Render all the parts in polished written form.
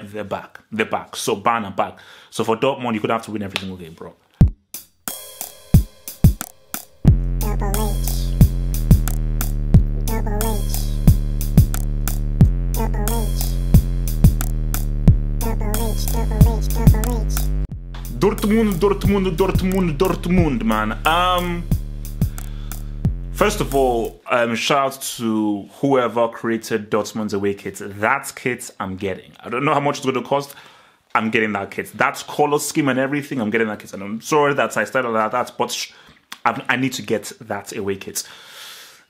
they're back. They're back. So Bayern are back. So for Dortmund, you could have to win every single game, bro. Double H. Double H. Double H. Double H. Double H. Double H. Dortmund, man. First of all, shout out to whoever created Dortmund's away kit. That kit I'm getting. I don't know how much it's going to cost. I'm getting that kit. That color scheme and everything, I'm getting that kit. And I'm sorry that I started that, but I need to get that away kit.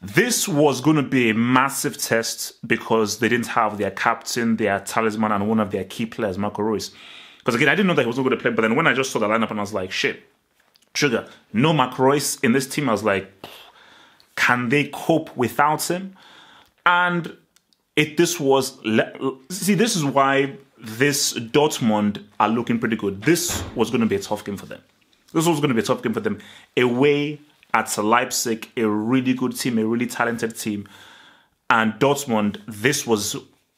This was going to be a massive test because they didn't have their captain, their talisman, and one of their key players, Marco Reus. Because again, I didn't know that he was not going to play, but then when I just saw the lineup and I was like, shit, Sugar, no Marco Reus in this team, I was like, can they cope without him? And this is why this Dortmund are looking pretty good. This was going to be a tough game for them. Away at Leipzig, a really good team, a really talented team. And Dortmund,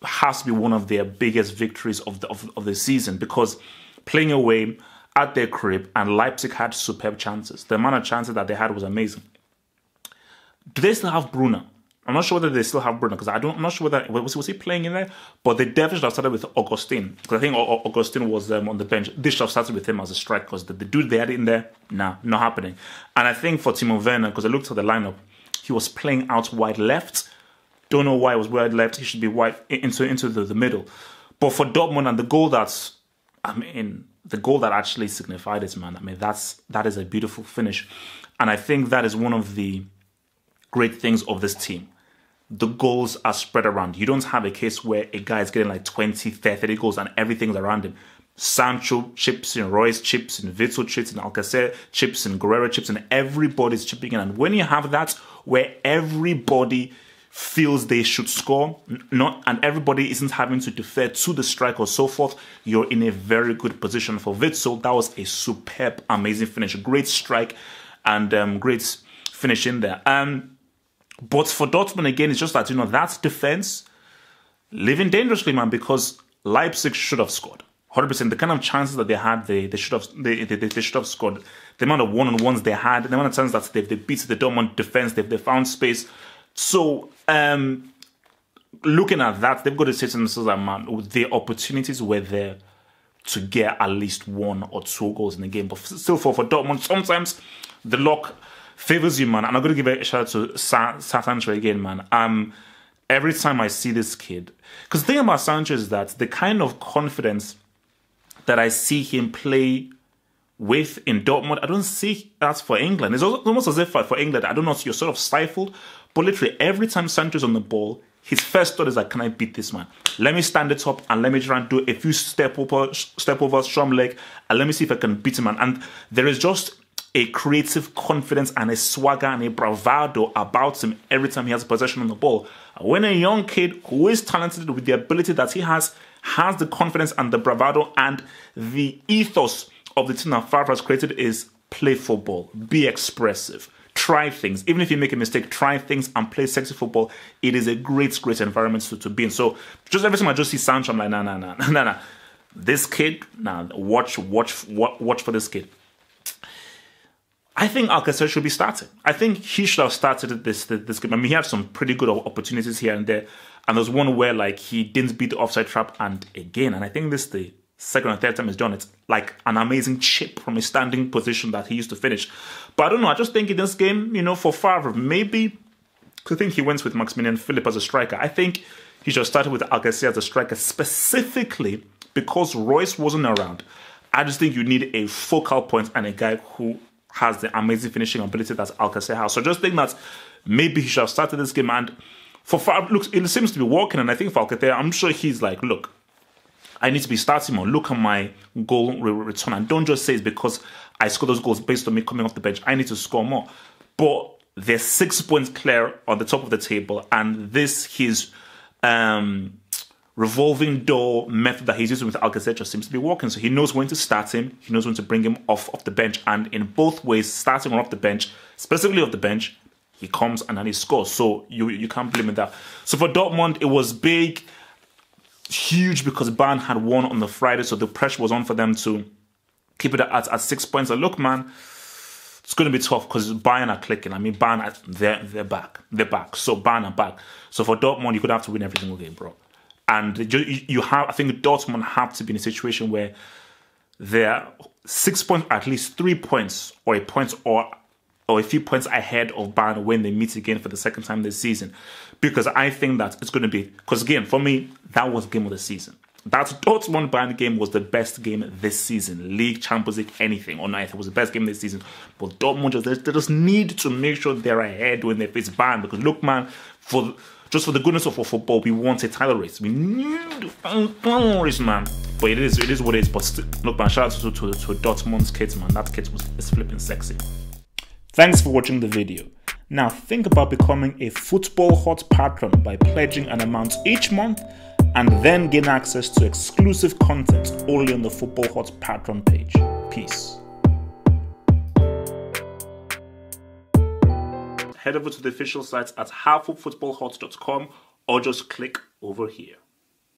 has to be one of their biggest victories of the season, because playing away at their crib, and Leipzig had superb chances. The amount of chances that they had was amazing. Do they still have Bruno? I'm not sure whether they still have Bruno, because I'm not sure whether was he playing in there. But they definitely should have started with Augustin, because I think Augustin was on the bench. They should have started with him as a strike, because the dude they had in there, nah, not happening. And I think for Timo Werner, because I looked at the lineup, he was playing out wide left. Don't know why it was wide left. He should be wide into the middle. But for Dortmund, and the goal that actually signified it, man. I mean, that is a beautiful finish, and I think that is one of the great things of this team. The goals are spread around. You don't have a case where a guy is getting like 20, 30 goals and everything's around him. Sancho chips in, Royce chips in, Witsel chips in, Alcacer chips in, Guerrero chips in, everybody's chipping in. And when you have that, where everybody feels they should score, and everybody isn't having to defer to the strike or so forth, you're in a very good position. For Witsel, that was a superb, amazing finish. Great strike and great finish in there. But for Dortmund, again, it's just that, that defense living dangerously, man, because Leipzig should have scored 100%. The kind of chances that they had, they should have scored. The amount of one-on-ones they had, the amount of times that they beat the Dortmund defense, they found space. So looking at that, they've got to say to themselves, man, the opportunities were there to get at least 1 or 2 goals in the game. But still, for Dortmund, sometimes the luck favors you, man. And I'm going to give a shout out to Sancho again, man. Every time I see this kid, because the thing about Sancho is that the kind of confidence that I see him play with in Dortmund, I don't see that for England. It's almost as if for England, I don't know, you're sort of stifled. But literally, every time Sancho's on the ball, his first thought is like, can I beat this man? Let me stand it up and let me try and do a few step over strong leg, and let me see if I can beat him, man. And there is just a creative confidence and a swagger and a bravado about him every time he has possession on the ball. When a young kid who is talented with the ability that he has the confidence and the bravado and the ethos of the team that Favre has created is play football, be expressive, try things. Even if you make a mistake, try things and play sexy football. It is a great environment to be in. So just every time I just see Sancho, I'm like, nah. This kid, watch for this kid. I think Alcacer should be starting. I think he should have started this game. I mean, he had some pretty good opportunities here and there. And there was one where he didn't beat the offside trap. And I think this is the second or third time he's done it. Like an amazing chip from a standing position that he used to finish. But I don't know. I just think in this game, for Favre, maybe I think he went with Maximilian Philipp as a striker. I think he should have started with Alcacer as a striker, specifically because Royce wasn't around. I just think you need a focal point and a guy who has the amazing finishing ability that Alcacer has. So I just think that maybe he should have started this game. And for Favre, it seems to be working. And I think for Alcacer, I'm sure he's like, look, I need to be starting more. Look at my goal return. And don't just say it's because I score those goals based on me coming off the bench. I need to score more. But they're 6 points clear on the top of the table. And his revolving door method that he's using with Alcacer just seems to be working. So he knows when to start him. He knows when to bring him off the bench. And in both ways, starting or off the bench, specifically off the bench, he comes and then he scores. So you can't blame him that. So for Dortmund, it was big. huge because Bayern had won on the Friday, so the pressure was on for them to keep it at 6 points. And look, man, it's going to be tough because Bayern are clicking. I mean, Bayern, they're back. They're back. So Bayern are back. So for Dortmund, you could have to win every single game, bro. And you have, I think Dortmund have to be in a situation where they're 6 points, at least 3 points, or a point or a few points ahead of Bayern when they meet again for the second time this season. Because I think that it's going to be, because again, for me, that was the game of the season. That Dortmund Bayern game was the best game this season. League, Champions League, anything on earth. It was the best game this season. But Dortmund, they just need to make sure they're ahead when they face Bayern. Because look, man, for the goodness of our football, we want a title race. We need a title race, man. But it is what it is. But still, look, man, shout out to Dortmund's kids, man. That kid is flipping sexy. Thanks for watching the video. Now think about becoming a Football Hot patron by pledging an amount each month and then gain access to exclusive content only on the Football Hot Patreon page. Peace. Head over to the official site at halffootballhot.com or just click over here.